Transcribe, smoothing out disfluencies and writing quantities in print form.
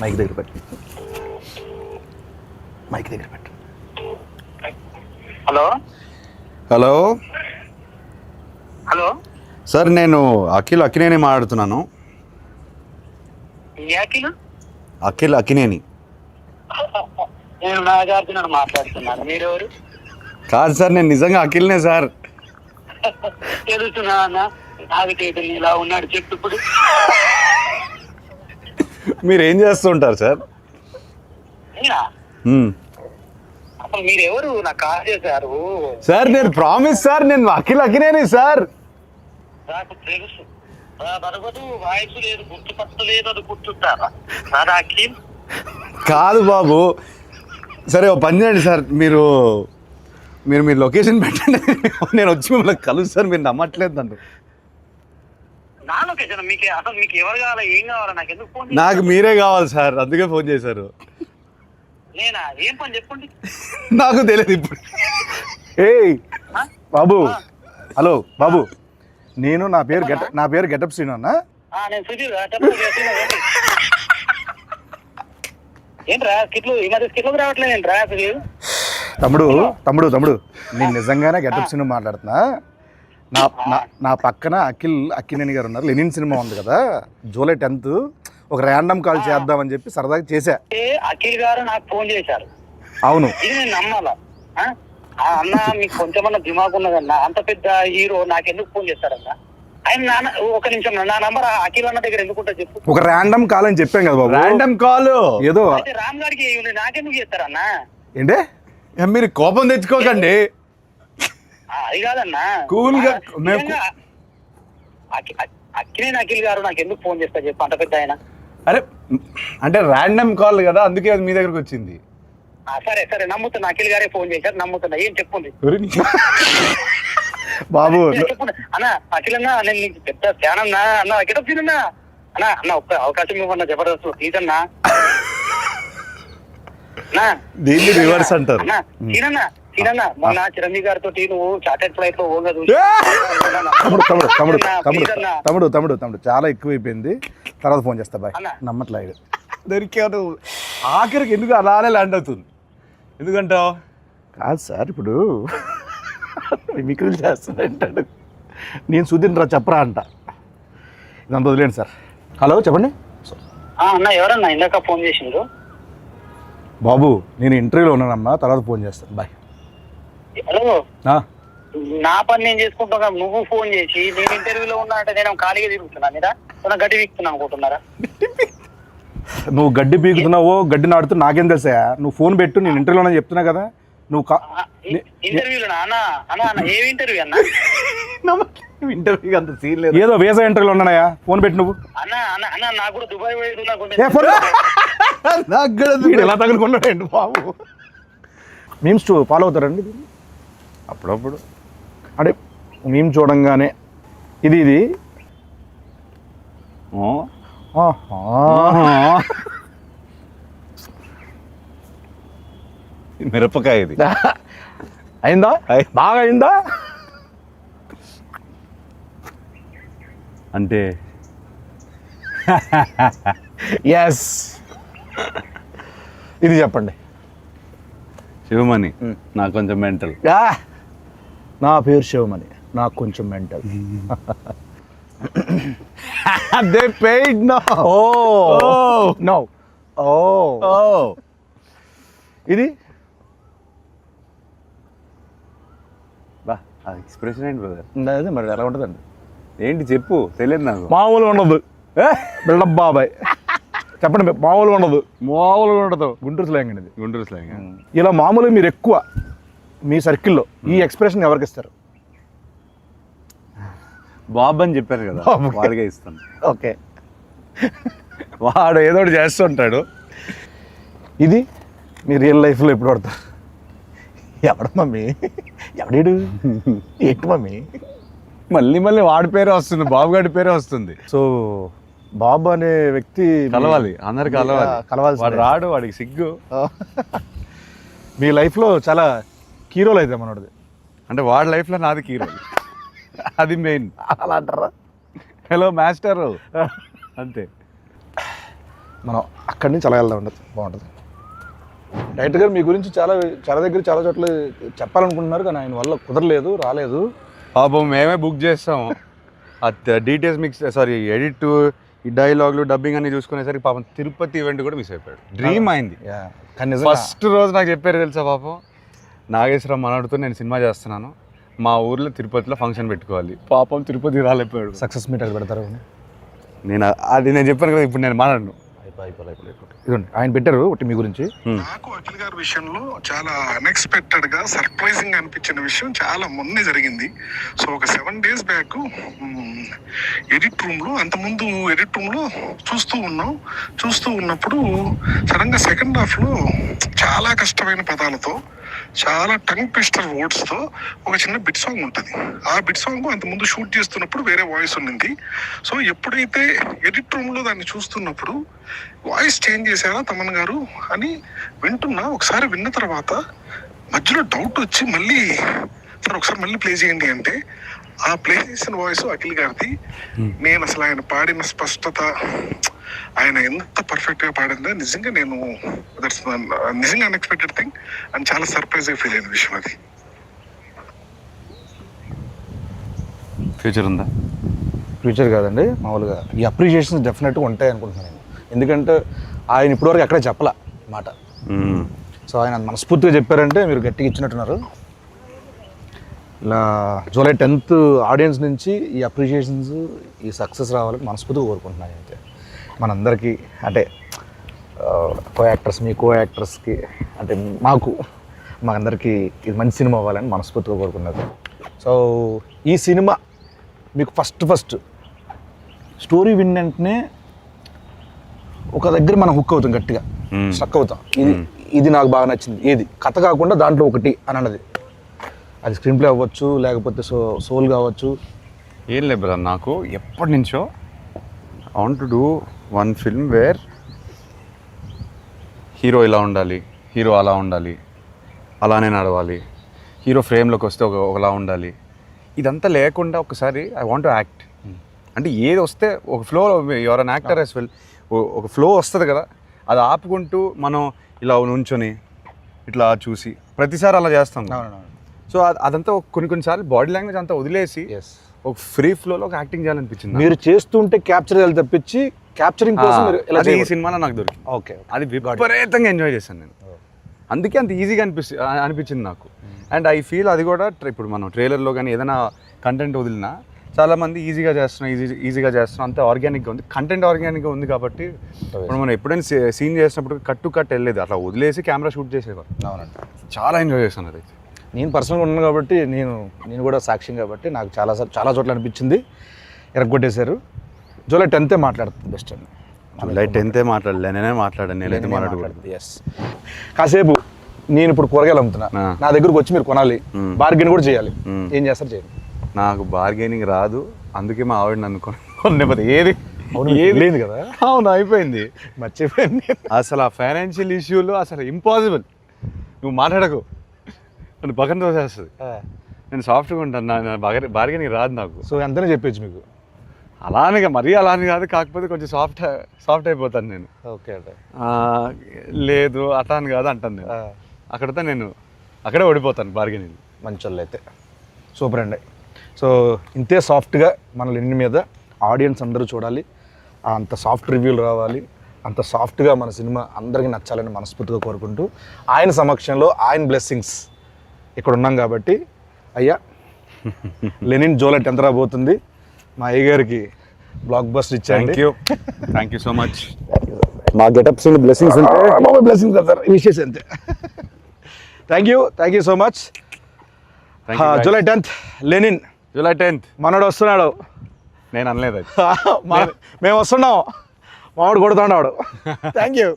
Mic దగ్గర పెట్టు. Mic దగ్గర పెట్టు. హలో హలో హలో సార్, నేను అక్కినేని మాట్లాడుతున్నాను. అక్కినేని. నేను నాగార్జున మాట్లాడుతున్నాను. మీరెవరు? కాదు సార్, నేను నిజంగా అఖిల్నే సార్. తెలుస్తున్నా అన్న, నాగటేటలు ఇలా ఉన్నాడు చెట్టు. ఇప్పుడు మీరు ఏం చేస్తుంటారు సార్? అసలు మీరెవరు? నాకు కాల్ చేశారు సార్. నేను ప్రామిస్ సార్, నేను అక్కినేని సార్. నాకు తెలుసు. బరబదు వాయిస్ లేదు, గుర్తుపట్టలేదు. అది గుర్తుంటారా సార్? అఖిల్ కాదు బాబు. సరే ఓ పని చేయండి సార్, మీరు మీ లొకేషన్ పెట్టండి, నేను వచ్చి మిమ్మల్ని కలుస్తాను. మీరు నమ్మట్లేదు నన్ను. నా లొకేషన్ మీకు అసలు మీకు ఎవరు కావాలా, ఏం కావాలా? నాకు ఎందుకు ఫోన్? నాకు మీరే కావాలి సార్, అందుకే ఫోన్ చేశారు. నేనా? ఏం పని చెప్పండి. నాకు తెలియదు ఇప్పుడు. బాబు, హలో బాబు, నా పేరు గెటప్ శ్రీను అన్న. నేను సుధీర్. ఏంట్రా స్కిట్లు ఈ మధ్య స్కిట్లకు రావట్లేదు ఏంట్రా? తమ్ముడు నేను నిజంగానే గెటప్ శ్రీను మాట్లాడుతున్నా. నా పక్కన అక్కినేని గారు ఉన్నారు. లెనిన్ సినిమా ఉంది కదా, జూలై 10th ఒక ర్యాండమ్ కాల్ చేద్దామని చెప్పి సరదాగా చేశా. అఖిల్ గారు నాకు ఫోన్ చేశారు. అవును, ఇది నేను నమ్మాలా? అన్న మీకు కొంచెమన్నా దిమాగ్ ఉన్నదన్నా, అంత పెద్ద హీరో నాకెందుకు ఫోన్ చేస్తారన్నా? ఆయన ఒక నిమిషం, నా నంబర్ అఖిల్ అన్న దగ్గర ఎందుకుంటా చెప్పు. ఒక ర్యాండమ్ కాల్ అని చెప్పాం కదా బాబు. ర్యాండమ్ కాల్ ఏదో రామ్ గారికి నాకెందుకు చేస్తారన్నా? ఏంటే మీరు కోపం తెచ్చుకోకండి. అది కాదన్నా, కూల్ గా. అఖిల్ గారు నాకు ఎందుకు ఫోన్ చేస్తా చెప్పు, అంత పెద్ద ఆయన. అరే అంటే ర్యాండమ్ కాల్ కదా, అందుకే అది మీ దగ్గరకు వచ్చింది. సరే నమ్ముతున్నా, అఖిల్ గారే ఫోన్ చేశారు, నమ్ముతున్నా. ఏం చెప్పుంది బాబు? చెప్పండి అన్న. అఖిల్ అన్నా, నేను నీకు పెద్ద ఫ్యాన్ అన్నా. అన్న గెటప్ సీనన్నా అన్న ఒక్క అవకాశం ఇవ్వన్నా, జబర్దస్త్ ప్లీజ్ అన్నా. దీన్ని రివర్స్ అంటారు. సీనన్నా మొన్న చిరంజీవి గారితో నువ్వు చార్టెడ్ ఫ్లైట్ లో పోగదు. తమ్ముడు చాలా ఎక్కువైపోయింది, తర్వాత ఫోన్ చేస్తా బాయ్. నమ్మట్లేదు దొరికాను. ఆఖరికి ఎందుకు అలానే ల్యాండ్ అవుతుంది? ఎందుకంటావు? కాదు సార్, ఇప్పుడు మిక్కులు చేస్తానంటాడు. నేను సుధీర్ రా చెప్పరా అంట. ఇదంతా వదిలేండి సార్. హలో చెప్పండి అన్న. ఎవరన్నా ఇందాక ఫోన్ చేసిండ్రు? బాబు నేను ఇంటర్వ్యూలో ఉన్నానమ్మా, తర్వాత ఫోన్ చేస్తాను బాయ్. హలో, నా పని నేను చేసుకుంటున్నా, నువ్వు ఫోన్ చేసి నేను ఇంటర్వ్యూలో ఉన్నా అంటే నేను ఖాళీగా తిరుగుతున్నా మీద గడ్డి వీక్తున్నా అనుకుంటున్నారా? నువ్వు గడ్డి పీకుతున్నావో గడ్డి నాడుతూ నాకేం తెలుసా? నువ్వు ఫోన్ పెట్టు, నేను ఇంటర్వ్యూలో చెప్తున్నా కదా. నువ్వు ఇంటర్వ్యూలో ఏ ఇంటర్వ్యూ అన్నా? ఇంటర్వ్యూ అంత సీన్ లేదు, ఏదో వేసా ఇంటర్వ్యూలో ఉన్నాయా. ఫోన్ పెట్టి నువ్వు. అన్న నాకు కూడా దుబాయ్ ఎలా తగులుకున్నాడు బాబు. మీమ్స్ ఫాలో అవుతారండి అప్పుడప్పుడు? అంటే మేము చూడంగానే ఇది మిరపకాయ ఇది అయిందా? బాగా అయిందా అంటే ఎస్. ఇది చెప్పండి. శివమణి నాకు కొంచెం మెంటల్. నా పేరు శివమణి, నాకు కొంచెం mental. They paid no. No. ఇది బా ఎక్స్ప్రెషన్ ఏంటి బ్రదర్? అదే మరి ఎలా ఉంటుందండి? ఏంటి చెప్పు, తెలియదు నాకు. మామూలుగా ఉండదు బిల్డప్ బాబాయ్. చెప్పండి. మామూలుగా ఉండదు. గుంటూరు స్లాంగ్ అండి. గుంటూరు స్లాంగ్. ఇలా మామూలుగా మీరు ఎక్కువ మీ సర్కిల్లో ఈ ఎక్స్ప్రెషన్ ఎవరికి ఇస్తారు? బాబు అని చెప్పారు కదా, వాడిగా ఇస్తాను. ఓకే, వాడు ఏదో ఒకటి చేస్తుంటాడు. ఇది మీ రియల్ లైఫ్లో ఎప్పుడు పడతారు? ఎవడు మమ్మీ, ఎవడేడు, ఏంటి మమ్మీ? మళ్ళీ వాడి పేరే వస్తుంది, బాబు గారి పేరే వస్తుంది. సో బాబు అనే వ్యక్తి కలవాలి, అందరికి కలవాలి. వాడు రాడు, వాడికి సిగ్గు. మీ లైఫ్లో చాలా హీరోలు అయితే మనోడిది. అంటే వాడి లైఫ్లో నాది హీరో, అది మెయిన్. అలా అంటారా? హలో మాస్టర్ అంతే. మనం అక్కడి నుంచి అలా వెళ్దాం ఉండదు, బాగుంటుంది. డైరెక్టర్ గారు మీ గురించి చాలా దగ్గర చాలా చోట్ల చెప్పాలనుకుంటున్నారు, కానీ ఆయన వల్ల కుదరలేదు, రాలేదు. పాపం మేమే బుక్ చేస్తాము. ఆ డీటెయిల్స్ మిక్స్ ఎడిట్, ఈ డైలాగులు డబ్బింగ్ అన్ని చూసుకునేసరికి పాపం తిరుపతి ఈవెంట్ కూడా మిస్ అయిపోయాడు. డ్రీమ్ అయింది. కానీ ఫస్ట్ రోజు నాకు చెప్పారు తెలుసా, పాపం నాగేశ్వరరావు మనోడితో నేను సినిమా చేస్తున్నాను, మా ఊర్లో తిరుపతిలో ఫంక్షన్ పెట్టుకోవాలి, పాపం తిరుపతి రాలేకపోయాడు. సక్సెస్ మీట్ అది పెడతారు. నేను చెప్పాను కదా, ఇప్పుడు నేను మాట్లాడను. ఇదండి ఆయన పెట్టారు ఒకటి మీ గురించి. నాకు అఖిల్ గారి విషయంలో చాలా అన్ఎక్స్పెక్టెడ్ గా సర్ప్రైజింగ్ అనిపించిన విషయం చాలా మొన్నే జరిగింది. సో ఒక 7 days బ్యాక్ ఎడిట్ రూమ్ లో, అంతకుముందు ఎడిట్ రూమ్ లో చూస్తూ ఉన్నప్పుడు సడన్ గా సెకండ్ హాఫ్ లో చాలా కష్టమైన పదాలతో, చాలా టంగ్ ట్విస్టర్ వర్డ్స్ తో ఒక చిన్న బిట్ సాంగ్ ఉంటుంది. ఆ బిట్ సాంగ్ అంతకుముందు షూట్ చేస్తున్నప్పుడు వేరే వాయిస్ ఉండింది. సో ఎప్పుడైతే ఎడిట్ రూమ్ లో దాన్ని చూస్తున్నప్పుడు వాయిస్ చేంజ్ చేశారా తమన్ గారు అని వింటున్నా. ఒకసారి విన్న తర్వాత మధ్యలో డౌట్ వచ్చి మళ్ళీ సార్ ఒకసారి మళ్ళీ ప్లే చేయండి అంటే, ఆ ప్లే చేసిన వాయిస్ అఖిల్ గారిది. నేను అసలు ఆయన పాడిన స్పష్టత, ఆయన ఎంత పర్ఫెక్ట్ గా పాడిందో నిజంగా నేను నిజంగా అన్ఎక్స్పెక్టెడ్ థింగ్ అండ్ చాలా సర్ప్రైజ్ గా ఫీల్ అయిన విషయం అది. ఫ్యూచర్ ఉందా? ఫ్యూచర్ కాదండి, మామూలుగా ఈ అప్రిషియేషన్స్ డెఫినెట్గా ఉంటాయి అనుకుంటున్నాను నేను. ఎందుకంటే ఆయన ఇప్పటివరకు ఎక్కడ చెప్పలా మాట. సో ఆయన మనస్ఫూర్తిగా చెప్పారంటే మీరు గట్టిగా ఇచ్చినట్టున్నారు. ఇలా జూలై 10th ఆడియన్స్ నుంచి ఈ అప్రిషియేషన్స్, ఈ సక్సెస్ రావాలని మనస్ఫూర్తిగా కోరుకుంటున్నాను. అయితే మనందరికీ అంటే కో యాక్టర్స్కి అంటే మా అందరికీ ఇది మంచి సినిమా అవ్వాలని మనస్ఫూర్తిగా కోరుకున్నారు. సో ఈ సినిమా మీకు ఫస్ట్ స్టోరీ విన్న వెంటనే ఒక దగ్గర మనం హుక్ అవుతాం, గట్టిగా స్ట్రక్ అవుతాం. ఇది నాకు బాగా నచ్చింది, ఏది కథ కాకుండా దాంట్లో ఒకటి అని అన్నది. అది స్క్రీన్ ప్లే అవ్వచ్చు, లేకపోతే సోల్ కావచ్చు. ఏం లేదు బ్రదర్, నాకు ఎప్పటి నుంచో I want to do one film where hero ఇలా ఉండాలి, హీరో అలా ఉండాలి, అలానే నడవాలి, హీరో ఫ్రేమ్లోకి వస్తే ఒకలా ఉండాలి. ఇదంతా లేకుండా ఒకసారి ఐ వాంట్ టు యాక్ట్. అంటే ఏది వస్తే ఒక flow, your an actor as well, ఒక ఫ్లో వస్తుంది కదా, అది ఆపుకుంటూ మనం ఇలా నుంచొని ఇట్లా చూసి ప్రతిసారి అలా చేస్తాం. సో అదంతా కొన్నిసార్లు బాడీ లాంగ్వేజ్ అంతా వదిలేసి ఒక ఫ్రీ ఫ్లోలో ఒక యాక్టింగ్ చేయాలనిపించింది. మీరు చేస్తుంటే క్యాప్చర్ చేయాలి తప్పించి క్యాప్చరింగ్ కోసం ఈ సినిమాలో నాకు దొరికింది. ఓకే, అది విపరీతంగా ఎంజాయ్ చేశాను నేను. అందుకే అంత ఈజీగా అనిపించింది నాకు. అండ్ ఐ ఫీల్ అది కూడా ఇప్పుడు మనం ట్రైలర్లో కానీ ఏదైనా కంటెంట్ వదిలినా చాలామంది ఈజీగా చేస్తున్నాం, అంతే ఆర్గానిక్గా ఉంది, కంటెంట్ ఆర్గానిక్గా ఉంది. కాబట్టి ఇప్పుడు మనం ఎప్పుడైనా సీన్ చేసినప్పుడు కట్ వెళ్ళలేదు, అట్లా వదిలేసి కెమెరా షూట్ చేసేవారు. అవునండి, చాలా ఎంజాయ్ చేస్తాను అదైతే. నేను పర్సనల్గా ఉన్నాను కాబట్టి నేను కూడా సాక్ష్యం కాబట్టి నాకు చాలా చోట్ల అనిపించింది. ఎరగొట్టేశారు. జూలై 10th మాట్లాడుతుంది బెస్ట్ అండి. జూలై 10th మాట్లాడలే, నేనే మాట్లాడకూడదు. ఎస్, కాసేపు నేను ఇప్పుడు కూరగాయలు అమ్ముతున్నా, నా దగ్గరకు వచ్చి మీరు కొనాలి, బార్గెన్ కూడా చేయాలి. ఏం చేస్తారు? చేయండి. నాకు బార్గెనింగ్ రాదు, అందుకే మా ఆవిడ నన్ను కొనలేకపోతే ఏది లేదు కదా. అవును, అయిపోయింది, మర్చిపోయింది. అసలు ఆ ఫైనాన్షియల్ ఇష్యూలో అసలు ఇంపాసిబుల్. నువ్వు మాట్లాడకు, నన్ను పక్కన తోసేస్తుంది. నేను సాఫ్ట్గా ఉంటాను, నా బార్గెనింగ్ రాదు నాకు. సో ఎంతనే చెప్పచ్చు మీకు? అలానే మరీ అలానే కాదు, కాకపోతే కొంచెం సాఫ్ట్ అయిపోతాను నేను. ఓకే అంటే లేదు అట్లా అని కాదు అంటాను నేను. అక్కడితో నేను అక్కడే ఓడిపోతాను బార్గెనింగ్. మంచి వాళ్ళు అయితే సూపర్ అండి. సో ఇంతే సాఫ్ట్గా మన లెనిన్ మీద ఆడియన్స్ అందరూ చూడాలి, అంత సాఫ్ట్ రివ్యూలు రావాలి, అంత సాఫ్ట్గా మన సినిమా అందరికీ నచ్చాలని మనస్ఫూర్తిగా కోరుకుంటూ, ఆయన సమక్షంలో ఆయన బ్లెస్సింగ్స్ ఇక్కడ ఉన్నాం కాబట్టి, అయ్యా లెనిన్ జూలై 10th రాబోతుంది. మా అయ్య గారికి బ్లాక్ బస్టర్ ఇచ్చాను. Thank you so much. మా గెటప్స్ బ్లెస్సింగ్స్ ఉంటే బ్లెస్సింగ్స్ కదా విషెస్ అంతే. Thank you so much. July 10th Lenin, July 10th మనోడు వస్తున్నాడు. నేను అనలేదు, మేము వస్తున్నాం, మావాడు కొడుతున్నాడు. Thank you.